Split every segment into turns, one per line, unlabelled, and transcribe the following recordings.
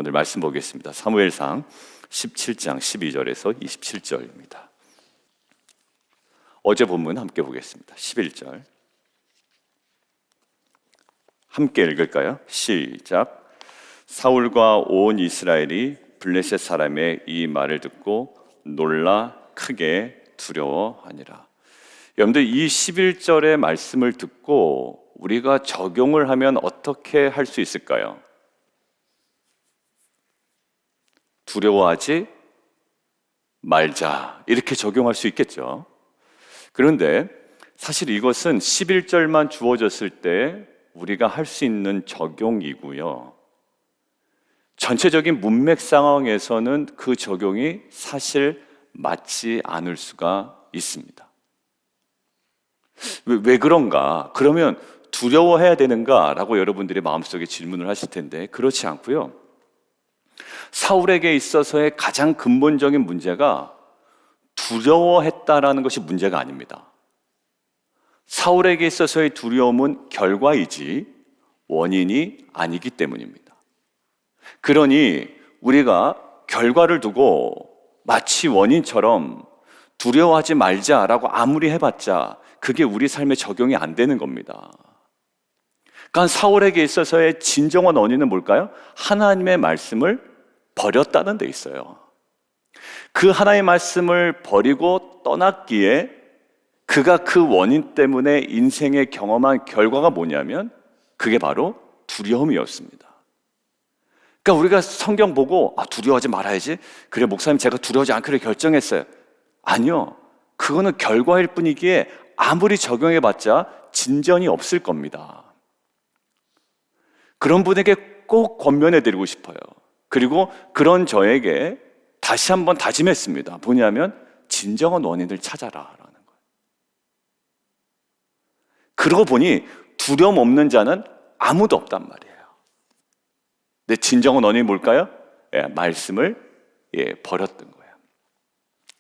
오늘 말씀 보겠습니다. 사무엘상 17장 12절에서 27절입니다. 어제 본문 함께 보겠습니다. 11절 함께 읽을까요? 시작. 사울과 온 이스라엘이 블레셋 사람의 이 말을 듣고 놀라 크게 두려워하니라. 여러분들, 이 11절의 말씀을 듣고 우리가 적용을 하면 어떻게 할 수 있을까요? 두려워하지 말자, 이렇게 적용할 수 있겠죠. 그런데 사실 이것은 11절만 주어졌을 때 우리가 할 수 있는 적용이고요, 전체적인 문맥 상황에서는 그 적용이 사실 맞지 않을 수가 있습니다. 왜 그런가? 그러면 두려워해야 되는가? 라고 여러분들이 마음속에 질문을 하실 텐데, 그렇지 않고요, 사울에게 있어서의 가장 근본적인 문제가 두려워했다라는 것이 문제가 아닙니다. 사울에게 있어서의 두려움은 결과이지 원인이 아니기 때문입니다. 그러니 우리가 결과를 두고 마치 원인처럼 두려워하지 말자라고 아무리 해봤자 그게 우리 삶에 적용이 안 되는 겁니다. 그러니까 사울에게 있어서의 진정한 원인은 뭘까요? 하나님의 말씀을 버렸다는 데 있어요. 그 하나님의 말씀을 버리고 떠났기에 그가 그 원인 때문에 인생에 경험한 결과가 뭐냐면 그게 바로 두려움이었습니다. 그러니까 우리가 성경 보고 두려워하지 말아야지, 그래 목사님 제가 두려워하지 않기로 결정했어요. 아니요, 그거는 결과일 뿐이기에 아무리 적용해봤자 진전이 없을 겁니다. 그런 분에게 꼭 권면해드리고 싶어요. 그리고 그런 저에게 다시 한번 다짐했습니다. 뭐냐면 진정한 원인을 찾아라 라는 거예요. 그러고 보니 두려움 없는 자는 아무도 없단 말이에요. 근데 진정한 원인이 뭘까요? 말씀을 버렸던 거예요.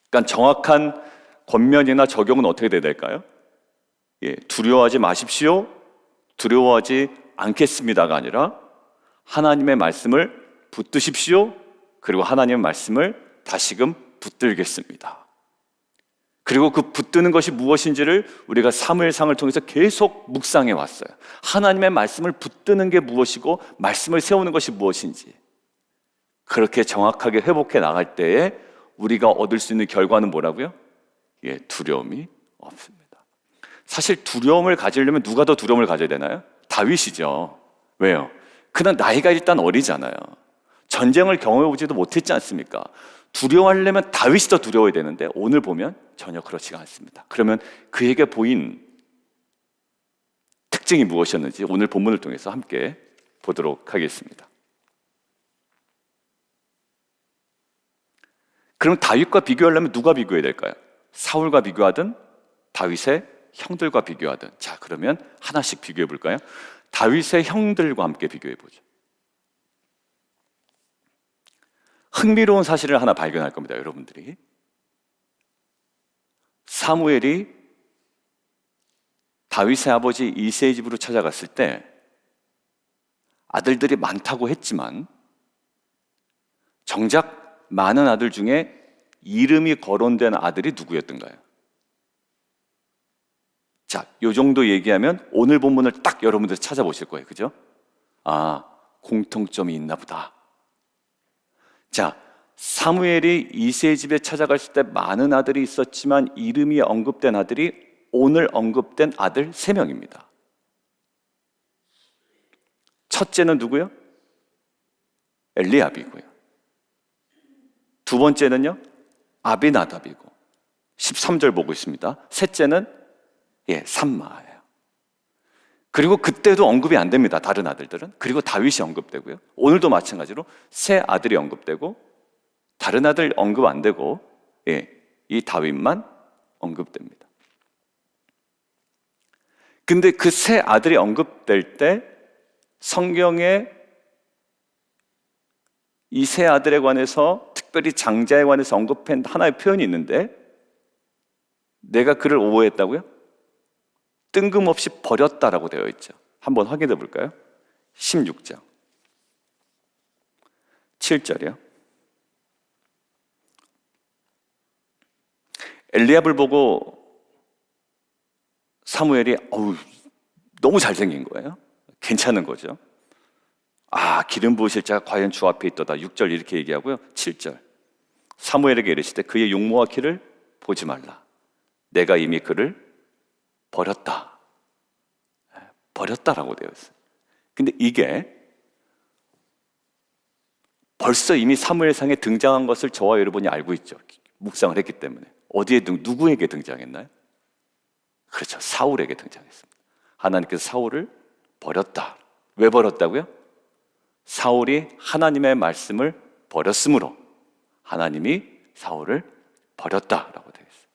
그러니까 정확한 권면이나 적용은 어떻게 돼야 될까요? 두려워하지 마십시오, 두려워하지 않겠습니다가 아니라 하나님의 말씀을 붙드십시오, 그리고 하나님의 말씀을 다시금 붙들겠습니다. 그리고 그 붙드는 것이 무엇인지를 우리가 사무엘상을 통해서 계속 묵상해 왔어요. 하나님의 말씀을 붙드는 게 무엇이고 말씀을 세우는 것이 무엇인지 그렇게 정확하게 회복해 나갈 때에 우리가 얻을 수 있는 결과는 뭐라고요? 두려움이 없습니다. 사실 두려움을 가지려면 누가 더 두려움을 가져야 되나요? 다윗이죠. 왜요? 그는 나이가 일단 어리잖아요. 전쟁을 경험해보지도 못했지 않습니까? 두려워하려면 다윗이 더 두려워야 되는데 오늘 보면 전혀 그렇지가 않습니다. 그러면 그에게 보인 특징이 무엇이었는지 오늘 본문을 통해서 함께 보도록 하겠습니다. 그럼 다윗과 비교하려면 누가 비교해야 될까요? 사울과 비교하든 다윗의 형들과 비교하든. 자, 그러면 하나씩 비교해 볼까요? 다윗의 형들과 함께 비교해 보죠. 흥미로운 사실을 하나 발견할 겁니다, 여러분들이. 사무엘이 다윗의 아버지 이새의 집으로 찾아갔을 때 아들들이 많다고 했지만 정작 많은 아들 중에 이름이 거론된 아들이 누구였던가요? 자, 요 정도 얘기하면 오늘 본문을 딱 여러분들 찾아보실 거예요, 그죠? 공통점이 있나 보다. 자, 사무엘이 이새의 집에 찾아갔을 때 많은 아들이 있었지만 이름이 언급된 아들이 오늘 언급된 아들 3명입니다. 첫째는 누구요? 엘리압이고요. 두 번째는요? 아비나답이고 13절 보고 있습니다. 셋째는 삼마예요. 그리고 그때도 언급이 안 됩니다, 다른 아들들은. 그리고 다윗이 언급되고요. 오늘도 마찬가지로 세 아들이 언급되고 다른 아들 언급 안 되고 이 다윗만 언급됩니다. 근데 그 세 아들이 언급될 때 성경에 이 세 아들에 관해서 특별히 장자에 관해서 언급한 하나의 표현이 있는데 내가 그를 오해했다고요? 뜬금없이 버렸다라고 되어 있죠. 한번 확인해 볼까요? 16장 7절이요. 엘리압을 보고 사무엘이 너무 잘생긴 거예요. 괜찮은 거죠. 기름 부으실 자가 과연 주 앞에 있도다. 6절 이렇게 얘기하고요. 7절 사무엘에게 이르시되 그의 용모와 키를 보지 말라. 내가 이미 그를 버렸다. 버렸다라고 되어 있어요. 근데 이게 벌써 이미 사무엘상에 등장한 것을 저와 여러분이 알고 있죠. 묵상을 했기 때문에. 누구에게 등장했나요? 그렇죠. 사울에게 등장했습니다. 하나님께서 사울을 버렸다. 왜 버렸다고요? 사울이 하나님의 말씀을 버렸으므로 하나님이 사울을 버렸다라고 되어 있어요.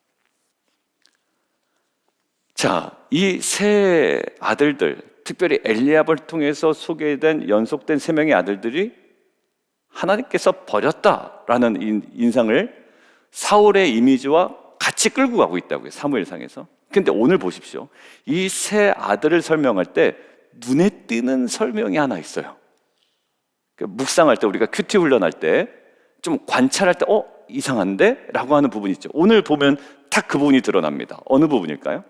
자, 이 세 아들들, 특별히 엘리압을 통해서 소개된 연속된 세 명의 아들들이 하나님께서 버렸다라는 인상을 사울의 이미지와 같이 끌고 가고 있다고요. 사무엘상에서. 근데 오늘 보십시오. 이 세 아들을 설명할 때 눈에 띄는 설명이 하나 있어요. 묵상할 때 우리가 큐티 훈련할 때 좀 관찰할 때 이상한데? 라고 하는 부분이 있죠. 오늘 보면 딱 그 부분이 드러납니다. 어느 부분일까요?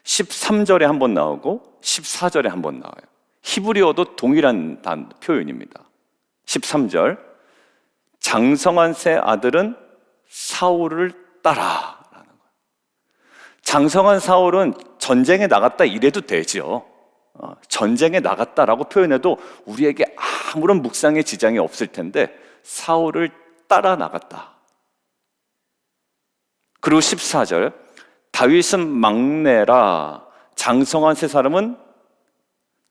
13절에 한 번 나오고 14절에 한 번 나와요. 히브리어도 동일한 표현입니다. 13절 장성한 세 아들은 사울을 따라 라는 거예요. 장성한 사울은 전쟁에 나갔다 이래도 되죠. 전쟁에 나갔다라고 표현해도 우리에게 아무런 묵상의 지장이 없을 텐데 사울을 따라 나갔다. 그리고 14절 다윗은 막내라 장성한 세 사람은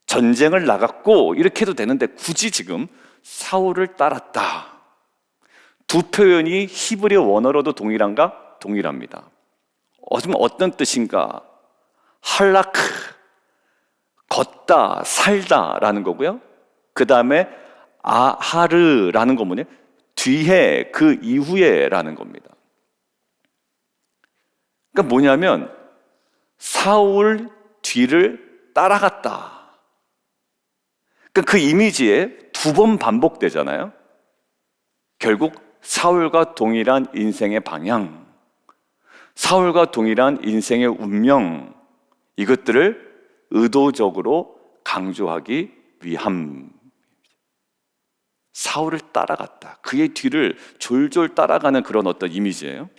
전쟁을 나갔고 이렇게 해도 되는데 굳이 지금 사울을 따랐다. 두 표현이 히브리 원어로도 동일한가? 동일합니다. 어떤 뜻인가? 할라크, 걷다, 살다라는 거고요. 그 다음에 아하르라는 건 뭐냐? 뒤에, 그 이후에라는 겁니다. 그러니까 뭐냐면 사울 뒤를 따라갔다. 그러니까 그 이미지에 두 번 반복되잖아요. 결국 사울과 동일한 인생의 방향, 사울과 동일한 인생의 운명, 이것들을 의도적으로 강조하기 위함. 사울을 따라갔다. 그의 뒤를 졸졸 따라가는 그런 어떤 이미지예요.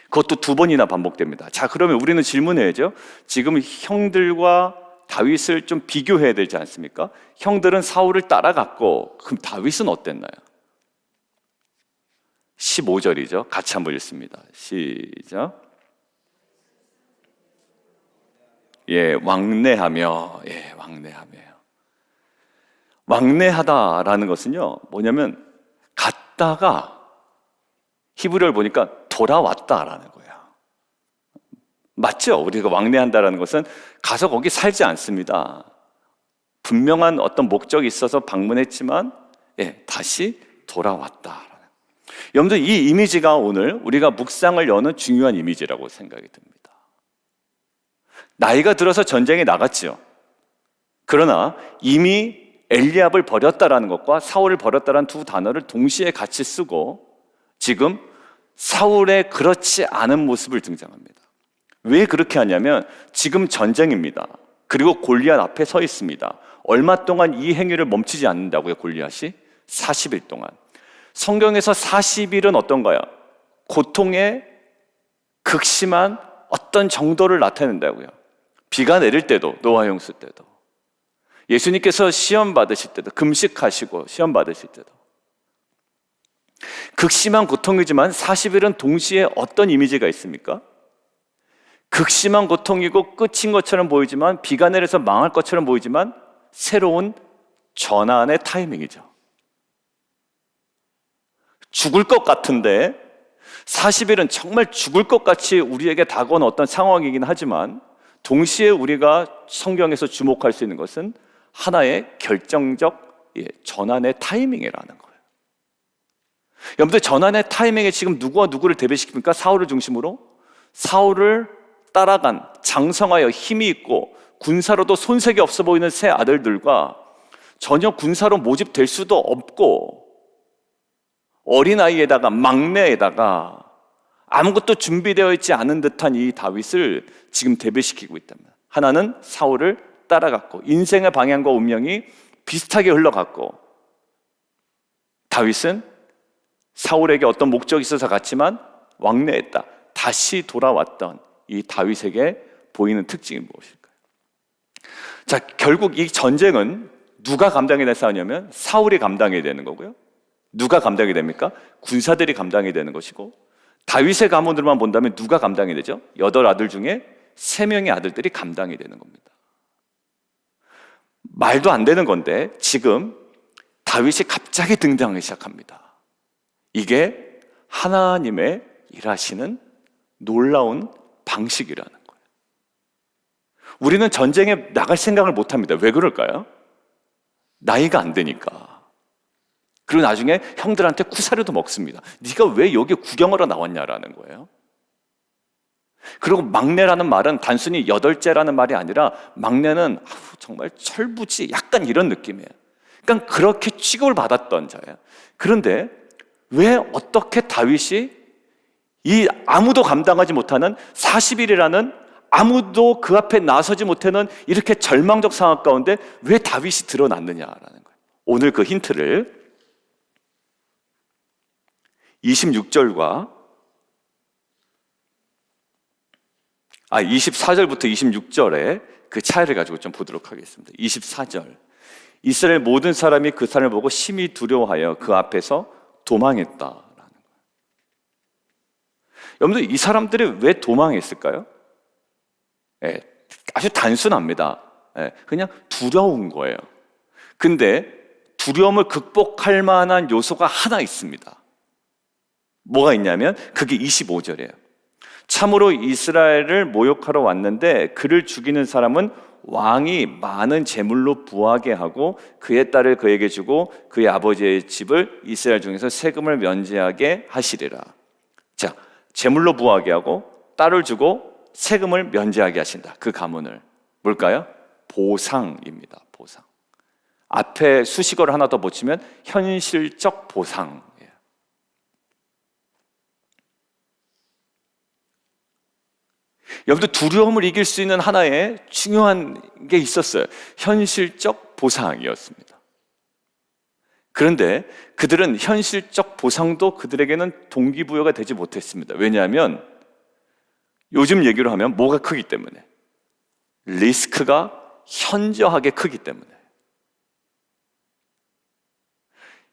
그것도 두 번이나 반복됩니다. 자, 그러면 우리는 질문해야죠. 지금 형들과 다윗을 좀 비교해야 되지 않습니까? 형들은 사울을 따라갔고 그럼 다윗은 어땠나요? 15절이죠. 같이 한번 읽습니다. 시작. 왕래하며. 왕래하며. 왕래하다라는 것은요, 뭐냐면 갔다가 히브리어를 보니까 돌아왔다라는 거예요. 맞죠? 우리가 왕래한다라는 것은 가서 거기 살지 않습니다. 분명한 어떤 목적이 있어서 방문했지만 다시 돌아왔다. 여러분들, 이 이미지가 오늘 우리가 묵상을 여는 중요한 이미지라고 생각이 듭니다. 나이가 들어서 전쟁에 나갔죠. 그러나 이미 엘리압을 버렸다라는 것과 사울을 버렸다라는 두 단어를 동시에 같이 쓰고 지금 사울의 그렇지 않은 모습을 등장합니다. 왜 그렇게 하냐면 지금 전쟁입니다. 그리고 골리앗 앞에 서 있습니다. 얼마 동안 이 행위를 멈추지 않는다고요, 골리앗이? 40일 동안. 성경에서 40일은 어떤가요? 고통의 극심한 어떤 정도를 나타낸다고요. 비가 내릴 때도, 노아 형수 때도, 예수님께서 시험 받으실 때도, 금식하시고 시험 받으실 때도 극심한 고통이지만 40일은 동시에 어떤 이미지가 있습니까? 극심한 고통이고 끝인 것처럼 보이지만, 비가 내려서 망할 것처럼 보이지만 새로운 전환의 타이밍이죠. 죽을 것 같은데 40일은 정말 죽을 것 같이 우리에게 다가오는 어떤 상황이긴 하지만 동시에 우리가 성경에서 주목할 수 있는 것은 하나의 결정적 전환의 타이밍이라는 거예요. 여러분들, 전환의 타이밍에 지금 누구와 누구를 대비시킵니까? 사울을 중심으로 사울을 따라간 장성하여 힘이 있고 군사로도 손색이 없어 보이는 세 아들들과 전혀 군사로 모집될 수도 없고 어린아이에다가 막내에다가 아무것도 준비되어 있지 않은 듯한 이 다윗을 지금 대비시키고 있다면, 하나는 사울을 따라갔고 인생의 방향과 운명이 비슷하게 흘러갔고, 다윗은 사울에게 어떤 목적이 있어서 갔지만 왕래했다. 다시 돌아왔던 이 다윗에게 보이는 특징이 무엇일까요? 자, 결국 이 전쟁은 누가 감당해야 싸우냐면 사울이 감당해야 되는 거고요. 누가 감당이 됩니까? 군사들이 감당이 되는 것이고, 다윗의 가문들만 본다면 누가 감당이 되죠? 8아들 중에 3명의 아들들이 감당이 되는 겁니다. 말도 안 되는 건데 지금 다윗이 갑자기 등장하기 시작합니다. 이게 하나님의 일하시는 놀라운 방식이라는 거예요. 우리는 전쟁에 나갈 생각을 못 합니다. 왜 그럴까요? 나이가 안 되니까. 그리고 나중에 형들한테 쿠사료도 먹습니다. 네가 왜 여기 구경하러 나왔냐라는 거예요. 그리고 막내라는 말은 단순히 8째라는 말이 아니라 막내는 정말 철부지, 약간 이런 느낌이에요. 그러니까 그렇게 취급을 받았던 자예요. 그런데 왜 어떻게 다윗이 이 아무도 감당하지 못하는 40일이라는, 아무도 그 앞에 나서지 못하는 이렇게 절망적 상황 가운데 왜 다윗이 드러났느냐라는 거예요. 오늘 그 힌트를 24절부터 26절의 그 차이를 가지고 좀 보도록 하겠습니다. 24절. 이스라엘 모든 사람이 그 산을 보고 심히 두려워하여 그 앞에서 도망했다라는 거예요. 여러분들, 이 사람들이 왜 도망했을까요? 아주 단순합니다. 그냥 두려운 거예요. 근데 두려움을 극복할 만한 요소가 하나 있습니다. 뭐가 있냐면 그게 25절이에요. 참으로 이스라엘을 모욕하러 왔는데 그를 죽이는 사람은 왕이 많은 재물로 부하게 하고 그의 딸을 그에게 주고 그의 아버지의 집을 이스라엘 중에서 세금을 면제하게 하시리라. 자, 재물로 부하게 하고 딸을 주고 세금을 면제하게 하신다. 그 가문을 뭘까요? 보상입니다. 보상. 앞에 수식어를 하나 더 붙이면 현실적 보상. 여러분들, 두려움을 이길 수 있는 하나의 중요한 게 있었어요. 현실적 보상이었습니다. 그런데 그들은 현실적 보상도 그들에게는 동기부여가 되지 못했습니다. 왜냐하면 요즘 얘기로 하면 뭐가 크기 때문에, 리스크가 현저하게 크기 때문에.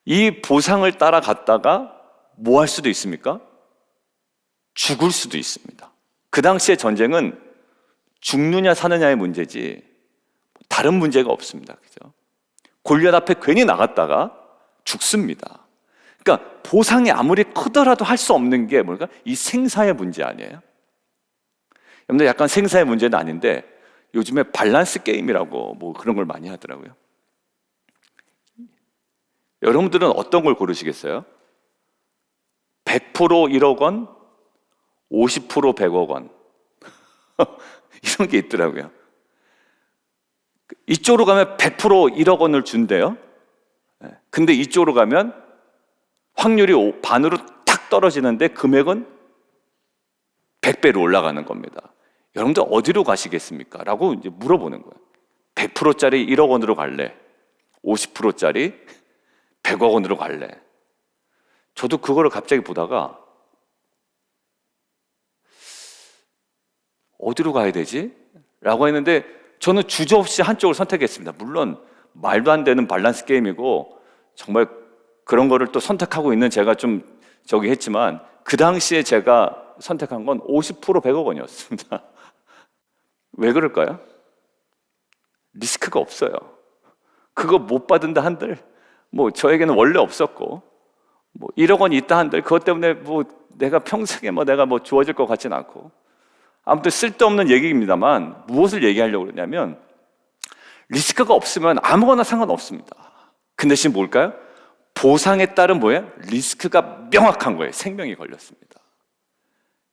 이 보상을 따라갔다가 뭐 할 수도 있습니까? 죽을 수도 있습니다. 그 당시의 전쟁은 죽느냐 사느냐의 문제지 다른 문제가 없습니다. 그죠? 골리앗 앞에 괜히 나갔다가 죽습니다. 그러니까 보상이 아무리 크더라도 할 수 없는 게 뭘까? 이 생사의 문제 아니에요? 여러분들, 약간 생사의 문제는 아닌데 요즘에 밸런스 게임이라고 뭐 그런 걸 많이 하더라고요. 여러분들은 어떤 걸 고르시겠어요? 100% 1억 원, 50% 100억 원. 이런 게 있더라고요. 이쪽으로 가면 100% 1억 원을 준대요. 근데 이쪽으로 가면 확률이 반으로 탁 떨어지는데 금액은 100배로 올라가는 겁니다. 여러분들 어디로 가시겠습니까? 라고 이제 물어보는 거예요. 100%짜리 1억 원으로 갈래? 50%짜리 100억 원으로 갈래? 저도 그거를 갑자기 보다가 어디로 가야 되지? 라고 했는데 저는 주저없이 한쪽을 선택했습니다. 물론 말도 안 되는 밸런스 게임이고 정말 그런 거를 또 선택하고 있는 제가 좀 했지만 그 당시에 제가 선택한 건 50% 100억 원이었습니다. 왜 그럴까요? 리스크가 없어요. 그거 못 받은다 한들 뭐 저에게는 원래 없었고, 뭐 1억 원이 있다 한들 그것 때문에 뭐 내가 평생에 내가 좋아질 것 같지는 않고, 아무튼 쓸데없는 얘기입니다만 무엇을 얘기하려고 그러냐면 리스크가 없으면 아무거나 상관없습니다. 그 대신 뭘까요? 보상에 따른 뭐예요? 리스크가 명확한 거예요. 생명이 걸렸습니다.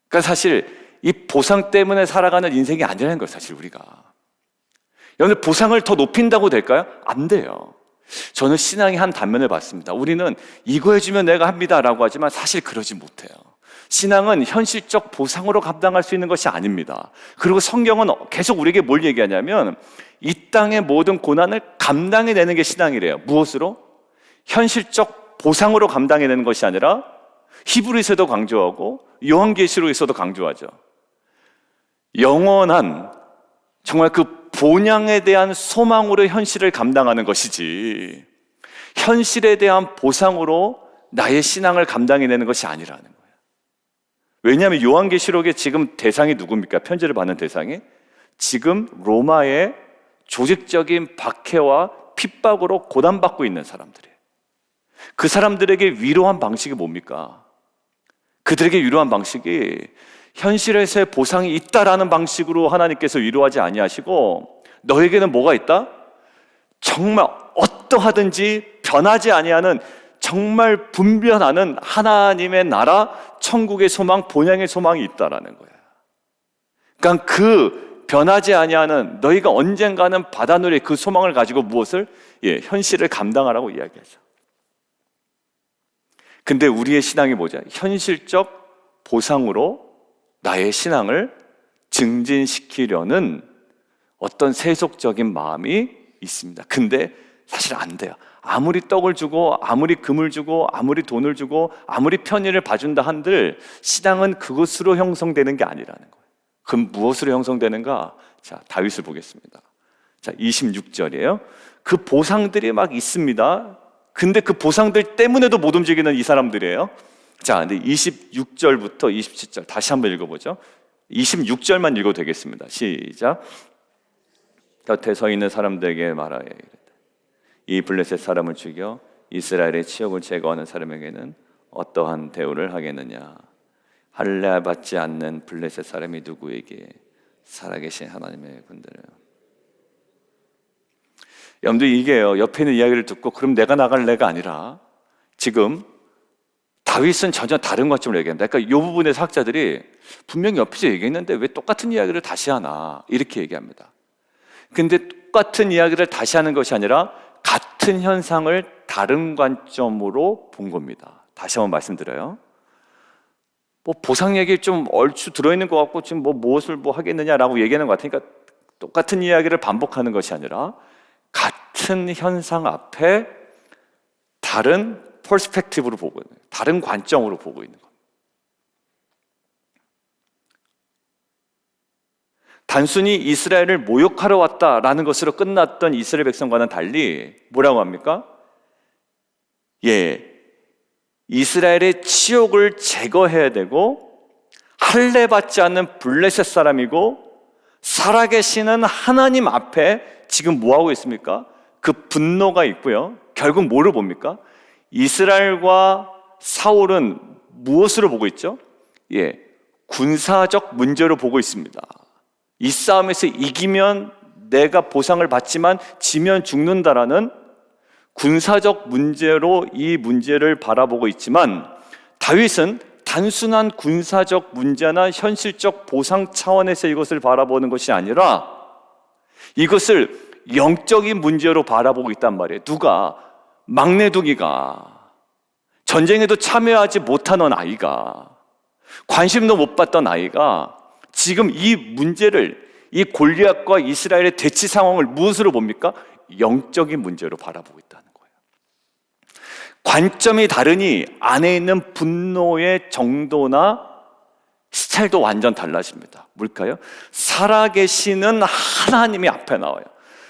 그러니까 사실 이 보상 때문에 살아가는 인생이 아니라는 거예요. 사실 우리가. 여러분, 보상을 더 높인다고 될까요? 안 돼요. 저는 신앙의 한 단면을 봤습니다. 우리는 이거 해주면 내가 합니다라고 하지만 사실 그러지 못해요. 신앙은 현실적 보상으로 감당할 수 있는 것이 아닙니다. 그리고 성경은 계속 우리에게 뭘 얘기하냐면 이 땅의 모든 고난을 감당해내는 게 신앙이래요. 무엇으로? 현실적 보상으로 감당해내는 것이 아니라 히브리서도 강조하고 요한계시록에서도 강조하죠. 영원한 정말 그 본향에 대한 소망으로 현실을 감당하는 것이지 현실에 대한 보상으로 나의 신앙을 감당해내는 것이 아니라는 거예요. 왜냐하면 요한계시록의 지금 대상이 누굽니까? 편지를 받는 대상이 지금 로마의 조직적인 박해와 핍박으로 고난받고 있는 사람들이에요. 그 사람들에게 위로한 방식이 뭡니까? 그들에게 위로한 방식이 현실에서의 보상이 있다라는 방식으로 하나님께서 위로하지 아니하시고 너에게는 뭐가 있다? 정말 어떠하든지 변하지 아니하는 정말 분변하는 하나님의 나라, 천국의 소망, 본향의 소망이 있다라는 거예요. 그러니까 그 변하지 아니하는 너희가 언젠가는 받아누릴 그 소망을 가지고 무엇을? 현실을 감당하라고 이야기하죠. 근데 우리의 신앙이 뭐죠? 현실적 보상으로 나의 신앙을 증진시키려는 어떤 세속적인 마음이 있습니다. 근데 사실 안 돼요. 아무리 떡을 주고 아무리 금을 주고 아무리 돈을 주고 아무리 편의를 봐준다 한들 신앙은 그것으로 형성되는 게 아니라는 거예요. 그럼 무엇으로 형성되는가? 자, 다윗을 보겠습니다. 자, 26절이에요. 그 보상들이 막 있습니다. 근데 그 보상들 때문에도 못 움직이는 이 사람들이에요. 자, 근데 26절부터 27절 다시 한번 읽어보죠. 26절만 읽어도 되겠습니다. 시작. 곁에 서 있는 사람들에게 말하여 이 블레셋 사람을 죽여 이스라엘의 치욕을 제거하는 사람에게는 어떠한 대우를 하겠느냐? 할례받지 않는 블레셋 사람이 누구에게? 살아계신 하나님의 군대를. 여러분들 이게요, 옆에 있는 이야기를 듣고 그럼 내가 나갈래가 아니라 지금 다윗은 전혀 다른 관점으로 얘기합니다. 그러니까 이 부분에서 학자들이 분명히 옆에서 얘기했는데 왜 똑같은 이야기를 다시 하나 이렇게 얘기합니다. 근데 똑같은 이야기를 다시 하는 것이 아니라 같은 현상을 다른 관점으로 본 겁니다. 다시 한번 말씀드려요. 뭐 보상 얘기 좀 얼추 들어있는 것 같고 지금 뭐 무엇을 뭐 하겠느냐라고 얘기하는 것 같으니까 똑같은 이야기를 반복하는 것이 아니라 같은 현상 앞에 다른 퍼스펙티브로 보고 있는, 다른 관점으로 보고 있는 겁니다. 단순히 이스라엘을 모욕하러 왔다라는 것으로 끝났던 이스라엘 백성과는 달리 뭐라고 합니까? 이스라엘의 치욕을 제거해야 되고 할례받지 않는 블레셋 사람이고 살아계시는 하나님 앞에 지금 뭐하고 있습니까? 그 분노가 있고요. 결국 뭐를 봅니까? 이스라엘과 사울은 무엇으로 보고 있죠? 군사적 문제로 보고 있습니다. 이 싸움에서 이기면 내가 보상을 받지만 지면 죽는다라는 군사적 문제로 이 문제를 바라보고 있지만 다윗은 단순한 군사적 문제나 현실적 보상 차원에서 이것을 바라보는 것이 아니라 이것을 영적인 문제로 바라보고 있단 말이에요. 누가? 막내둥이가, 전쟁에도 참여하지 못하는 아이가, 관심도 못 받던 아이가 지금 이 문제를, 이 골리앗과 이스라엘의 대치 상황을 무엇으로 봅니까? 영적인 문제로 바라보고 있다는 거예요. 관점이 다르니 안에 있는 분노의 정도나 스타일도 완전 달라집니다. 뭘까요? 살아계시는 하나님이 앞에 나와요.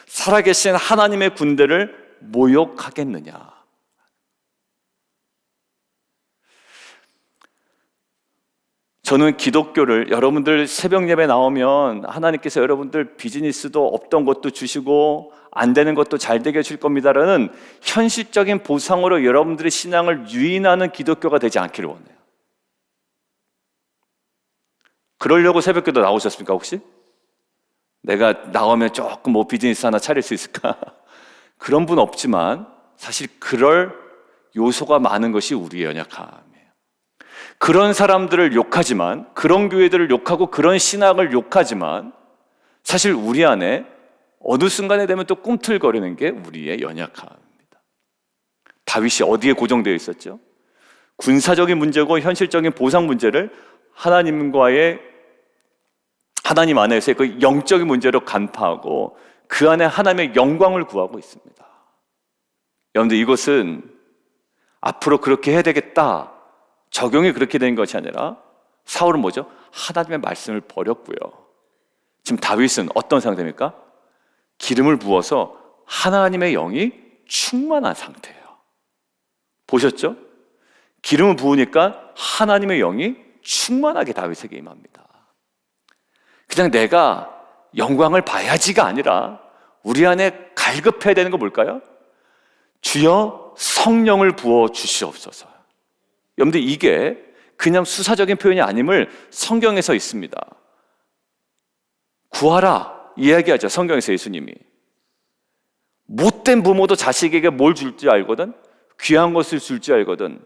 살아계신 하나님의 군대를 모욕하겠느냐? 저는 기독교를, 여러분들 새벽 예배 나오면 하나님께서 여러분들 비즈니스도 없던 것도 주시고 안 되는 것도 잘 되게 해줄 겁니다라는 현실적인 보상으로 여러분들의 신앙을 유인하는 기독교가 되지 않기를 원해요. 그러려고 새벽기도 나오셨습니까 혹시? 내가 나오면 조금 뭐 비즈니스 하나 차릴 수 있을까? 그런 분 없지만 사실 그럴 요소가 많은 것이 우리의 연약함이에요. 그런 사람들을 욕하지만, 그런 교회들을 욕하고 그런 신학을 욕하지만 사실 우리 안에 어느 순간에 되면 또 꿈틀거리는 게 우리의 연약함입니다. 다윗이 어디에 고정되어 있었죠? 군사적인 문제고 현실적인 보상 문제를 하나님 안에서의 그 영적인 문제로 간파하고 그 안에 하나님의 영광을 구하고 있습니다. 여러분들, 이것은 앞으로 그렇게 해야 되겠다, 적용이 그렇게 된 것이 아니라 사울은 뭐죠? 하나님의 말씀을 버렸고요. 지금 다윗은 어떤 상태입니까? 기름을 부어서 하나님의 영이 충만한 상태예요. 보셨죠? 기름을 부으니까 하나님의 영이 충만하게 다윗에게 임합니다. 그냥 내가 영광을 봐야지가 아니라 우리 안에 갈급해야 되는 거 뭘까요? 주여 성령을 부어 주시옵소서. 여러분들, 이게 그냥 수사적인 표현이 아님을 성경에서 있습니다. 구하라 이야기하죠. 성경에서 예수님이 못된 부모도 자식에게 뭘 줄지 알거든, 귀한 것을 줄지 알거든,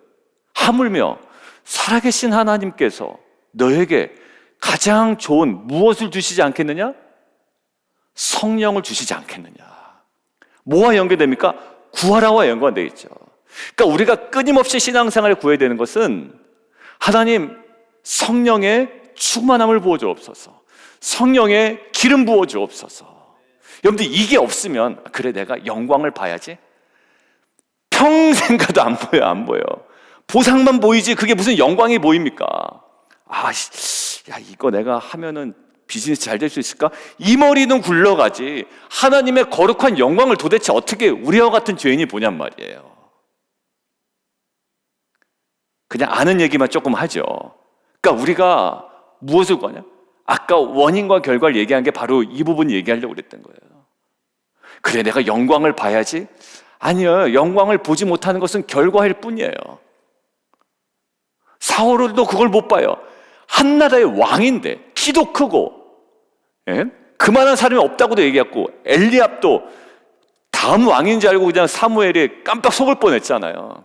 하물며 살아계신 하나님께서 너에게 가장 좋은 무엇을 주시지 않겠느냐? 성령을 주시지 않겠느냐. 뭐와 연결됩니까? 구하라와 연관되어 있죠. 그러니까 우리가 끊임없이 신앙생활을 구해야 되는 것은 하나님 성령의 충만함을 부어 주옵소서, 성령의 기름 부어 주옵소서. 여러분들, 이게 없으면 그래 내가 영광을 봐야지, 평생 가도 안 보여, 안 보여. 보상만 보이지 그게 무슨 영광이 보입니까? 야, 이거 내가 하면은 비즈니스 잘 될 수 있을까? 이 머리는 굴러가지 하나님의 거룩한 영광을 도대체 어떻게 우리와 같은 죄인이 보냔 말이에요. 그냥 아는 얘기만 조금 하죠. 그러니까 우리가 무엇을 구하냐? 아까 원인과 결과를 얘기한 게 바로 이 부분 얘기하려고 그랬던 거예요. 그래 내가 영광을 봐야지? 아니요, 영광을 보지 못하는 것은 결과일 뿐이에요. 사울도 그걸 못 봐요. 한 나라의 왕인데, 키도 크고, 그만한 사람이 없다고도 얘기했고, 엘리압도 다음 왕인 줄 알고 그냥 사무엘이 깜빡 속을 뻔했잖아요.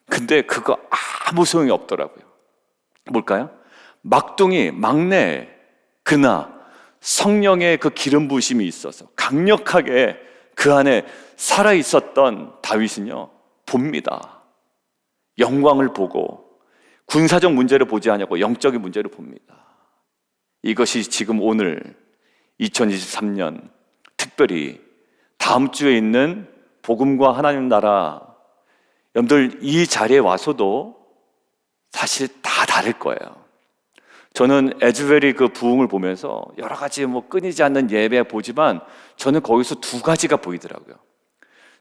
근데 그거 아무 소용이 없더라고요. 뭘까요? 막둥이, 막내, 그나 성령의 그 기름 부으심이 있어서 강력하게 그 안에 살아있었던 다윗은요, 봅니다. 영광을 보고 군사적 문제를 보지 않고 영적인 문제를 봅니다. 이것이 지금 오늘 2023년 특별히 다음 주에 있는 복음과 하나님 나라, 여러분들 이 자리에 와서도 사실 다 다를 거예요. 저는 에즈벨이 그 부흥을 보면서 여러 가지 끊이지 않는 예배 보지만 저는 거기서 두 가지가 보이더라고요.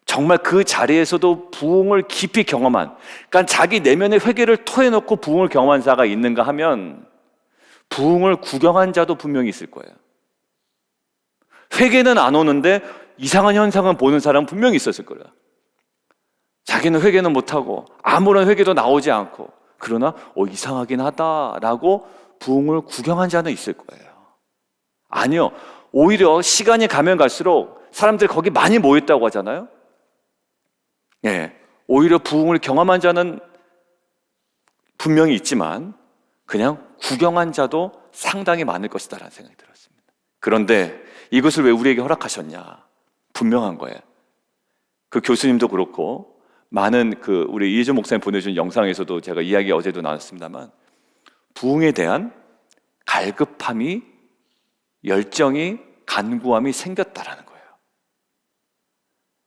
정말 그 자리에서도 부흥을 깊이 경험한, 그러니까 자기 내면의 회개를 토해놓고 부흥을 경험한 자가 있는가 하면 부흥을 구경한 자도 분명히 있을 거예요. 회개는 안 오는데 이상한 현상은 보는 사람은 분명히 있었을 거예요. 자기는 회개는 못하고 아무런 회개도 나오지 않고, 그러나 이상하긴 하다라고 부흥을 구경한 자는 있을 거예요. 아니요, 오히려 시간이 가면 갈수록 사람들이 거기 많이 모였다고 하잖아요. 오히려 부흥을 경험한 자는 분명히 있지만 그냥 구경한 자도 상당히 많을 것이다라는 생각이 들었습니다. 그런데 이것을 왜 우리에게 허락하셨냐? 분명한 거예요. 그 교수님도 그렇고 많은 우리 이혜준 목사님 보내준 영상에서도 제가 이야기 어제도 나눴습니다만, 부흥에 대한 갈급함이, 열정이, 간구함이 생겼다라는 거예요.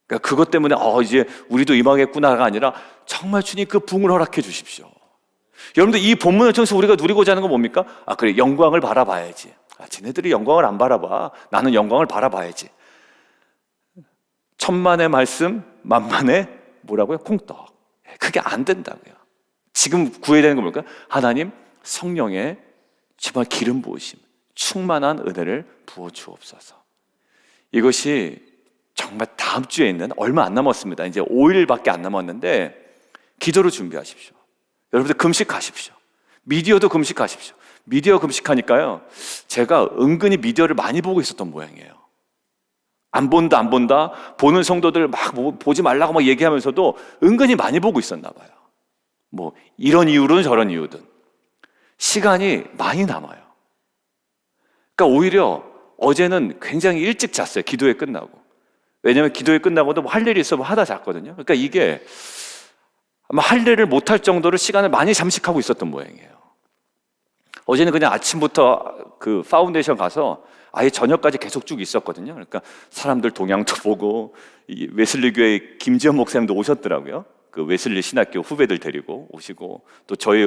그러니까 그것 때문에 이제 우리도 임하겠구나가 아니라 정말 주님 그 부흥을 허락해 주십시오. 여러분들, 이 본문을 통해서 우리가 누리고자 하는 건 뭡니까? 그래, 영광을 바라봐야지. 쟤네들이 영광을 안 바라봐. 나는 영광을 바라봐야지. 천만의 말씀, 만만의 뭐라고요? 콩떡. 그게 안 된다고요. 지금 구해야 되는 건 뭘까요? 하나님 성령의 정말 기름 부으심, 충만한 은혜를 부어 주옵소서. 이것이 정말 다음 주에 있는, 얼마 안 남았습니다. 이제 5일밖에 안 남았는데 기도로 준비하십시오. 여러분들 금식하십시오. 미디어도 금식하십시오. 미디어 금식하니까요, 제가 은근히 미디어를 많이 보고 있었던 모양이에요. 안 본다 보는 성도들 막 보지 말라고 막 얘기하면서도 은근히 많이 보고 있었나 봐요. 이런 이유든 저런 이유든 시간이 많이 남아요. 그러니까 오히려 어제는 굉장히 일찍 잤어요. 기도회 끝나고. 왜냐하면 기도회 끝나고도 할 일이 있으면 하다 잤거든요. 그러니까 이게 아마 할례를 못할 정도로 시간을 많이 잠식하고 있었던 모양이에요. 어제는 그냥 아침부터 그 파운데이션 가서 아예 저녁까지 계속 쭉 있었거든요. 그러니까 사람들 동향도 보고, 이 웨슬리 교회 김지현 목사님도 오셨더라고요. 그 웨슬리 신학교 후배들 데리고 오시고, 또 저희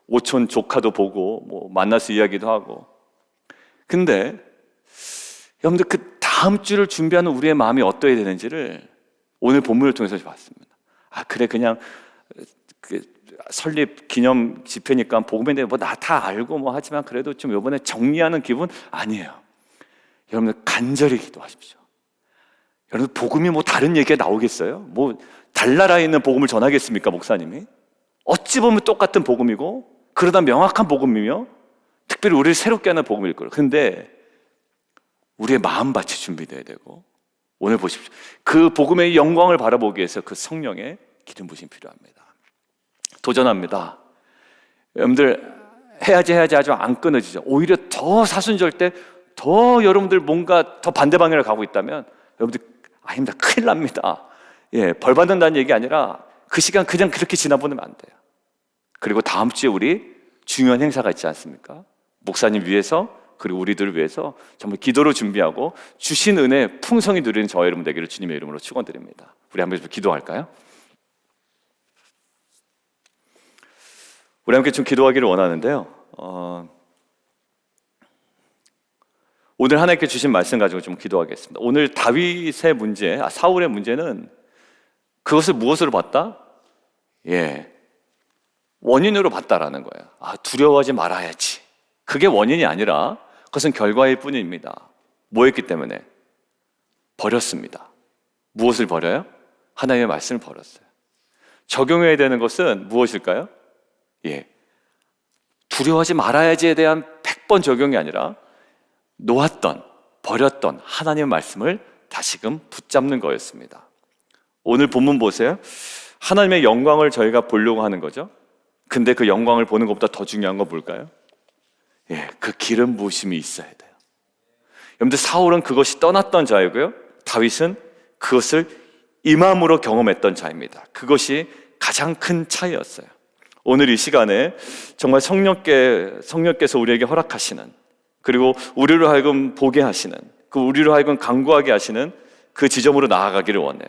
오촌 조카도 보고 뭐 만나서 이야기도 하고. 근데 여러분들 그 다음 주를 준비하는 우리의 마음이 어떠해야 되는지를 오늘 본문을 통해서 봤습니다. 아, 그래, 그냥 그 설립 기념 집회니까 복음인데 뭐 나 다 알고 뭐 하지만 그래도 좀 이번에 정리하는 기분 아니에요. 여러분들 간절히 기도하십시오. 여러분, 복음이 뭐 다른 얘기가 나오겠어요? 뭐 달나라에 있는 복음을 전하겠습니까, 목사님이? 어찌 보면 똑같은 복음이고, 그러다 명확한 복음이며, 특별히 우리를 새롭게 하는 복음일 거예요. 근데 우리의 마음밭이 준비돼야 되고, 오늘 보십시오. 그 복음의 영광을 바라보기 위해서 그 성령의 기름 부심이 필요합니다. 도전합니다. 여러분들 해야지 아주 안 끊어지죠. 오히려 더 사순절 때 더 여러분들 뭔가 더 반대 방향을 가고 있다면 여러분들 아닙니다. 큰일 납니다. 예, 벌 받는다는 얘기 아니라 그 시간 그냥 그렇게 지나보내면 안 돼요. 그리고 다음 주에 우리 중요한 행사가 있지 않습니까? 목사님 위해서, 그리고 우리들을 위해서 정말 기도로 준비하고 주신 은혜 풍성히 누리는 저와 여러분 되기를 주님의 이름으로 축원드립니다. 우리 한번 기도할까요? 우리 함께 좀 기도하기를 원하는데요. 오늘 하나님께 주신 말씀 가지고 좀 기도하겠습니다. 오늘 다윗의 문제, 사울의 문제는 그것을 무엇으로 봤다? 예, 원인으로 봤다라는 거예요. 두려워하지 말아야지. 그게 원인이 아니라 그것은 결과일 뿐입니다. 뭐였기 때문에? 버렸습니다. 무엇을 버려요? 하나님의 말씀을 버렸어요. 적용해야 되는 것은 무엇일까요? 예, 두려워하지 말아야지에 대한 100번 적용이 아니라 놓았던, 버렸던 하나님의 말씀을 다시금 붙잡는 거였습니다. 오늘 본문 보세요. 하나님의 영광을 저희가 보려고 하는 거죠. 근데 그 영광을 보는 것보다 더 중요한 건 뭘까요? 예, 그 기름 부으심이 있어야 돼요. 여러분들, 사울은 그것이 떠났던 자이고요, 다윗은 그것을 임함으로 경험했던 자입니다. 그것이 가장 큰 차이였어요. 오늘 이 시간에 정말 성령께서 우리에게 허락하시는, 그리고 우리로 하여금 보게 하시는, 그 우리로 하여금 간구하게 하시는 그 지점으로 나아가기를 원해요.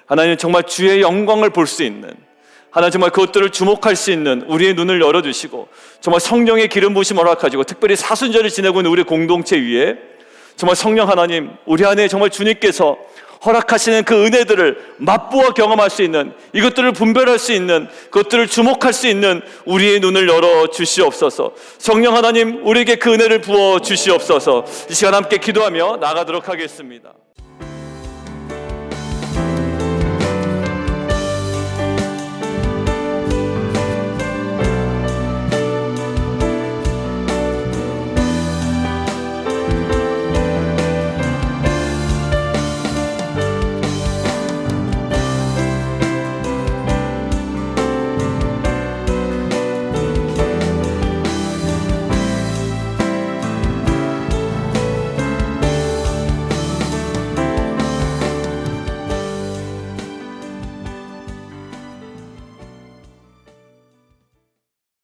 하나님, 정말 주의 영광을 볼 수 있는, 하나님 정말 그것들을 주목할 수 있는 우리의 눈을 열어주시고, 정말 성령의 기름 부으심을 허락하시고, 특별히 사순절을 지내고 있는 우리 공동체 위에 정말 성령 하나님, 우리 안에 정말 주님께서 허락하시는 그 은혜들을 맛보아 경험할 수 있는, 이것들을 분별할 수 있는, 그것들을 주목할 수 있는 우리의 눈을 열어 주시옵소서. 성령 하나님, 우리에게 그 은혜를 부어 주시옵소서. 이 시간 함께 기도하며 나가도록 하겠습니다.